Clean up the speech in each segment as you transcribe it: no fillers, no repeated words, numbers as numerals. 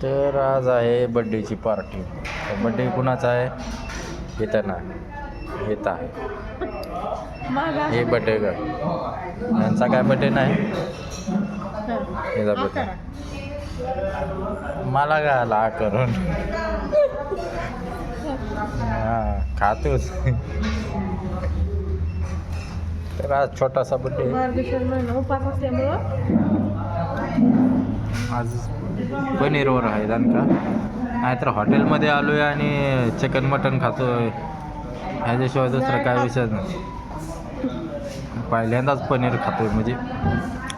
तर आज आहे बड्डेची पार्टी. बड्डे कुणाचा आहे इथं नाही, इथं आहे. हे बड्डे का यांचा काय बड्डे नाही, याचा बड्डे. मला घाला करून हां खातोच. तर आज छोटासा बड्डे. आज पनीरवर आहे का, नाहीतर हॉटेलमध्ये आलो आहे आणि चिकन मटन खातो आहे, ह्याच्याशिवाय दुसरं काय विषय नाही. पहिल्यांदाच पनीर खातो आहे म्हणजे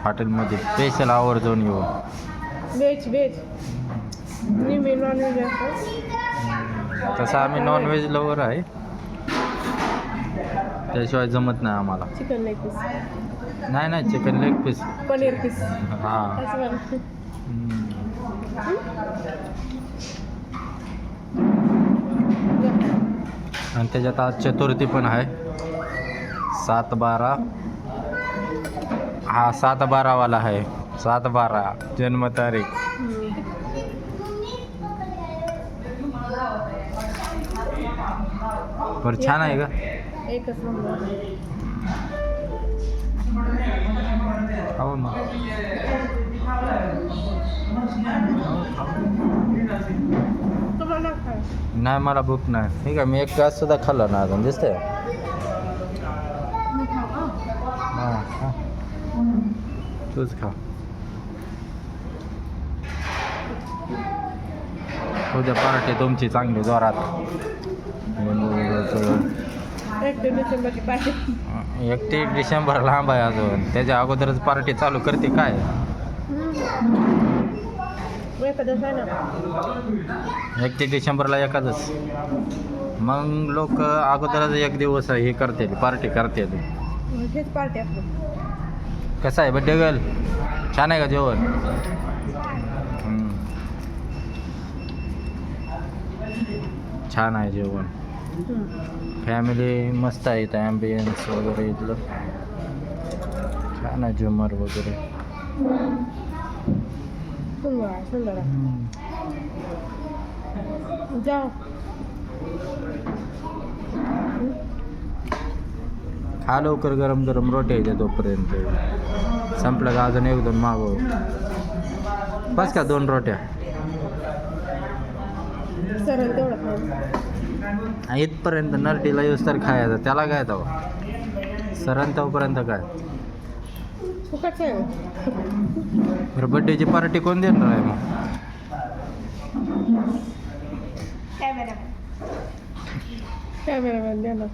हॉटेलमध्ये स्पेशल आवर्जून येऊन. व्हेज मी नॉनव्हेज असतो. तसं आम्ही नॉनव्हेज लवर आहे, त्याशिवाय जमत नाही आम्हाला. चिकन लेग पीस नाही chicken leg piece, paneer piece हां. आणि त्याच्यात आज चतुर्थी पण आहे. 7/12 हा 7/12वाला आहे. 7/12 जन्मतारीख. बरं छान आहे का? एकच नंबर. हो मग तुम्हाला काय नाही, मला भूक नाही. ठीक आहे, मी एक घास सुद्धा खाल्ला ना अजून. दिसतंय हां तूच खा. उद्या पार्टी तुमची चांगली जोरात. 1 डिसेंबरची पार्टी. 31 डिसेंबर लांब आहे अजून, त्याच्या अगोदरच पार्टी चालू करते काय? एखादं आहे ना 31 डिसेंबरला एखादच. मग लोक अगोदरच एक दिवस हे करते, पार्टी करते. हेच पार्टी आपली. कसं आहे बड्डे गर्ल? छान आहे का जेवण? छान आहे जेवण. फॅमिली मस्त आहे इथं, ॲम्बियन्स वगैरे इथलं छान आहे, झुमर वगैरे. सुंदर जाओ. खा लवकर, गरम गरम रोट्या येते तोपर्यंत. संपलं का अजून 1-2 मागव. बस का 2 रोट्या सरळ तेवढं इथपर्यंत नरटीला येऊस तर खायचं, त्याला काय तेव्हा सरण तोपर्यंत काय. फुकट आहे. बरं बड्डेची पार्टी कोण देणार आहे मग? कॅमेरामॅन देणार.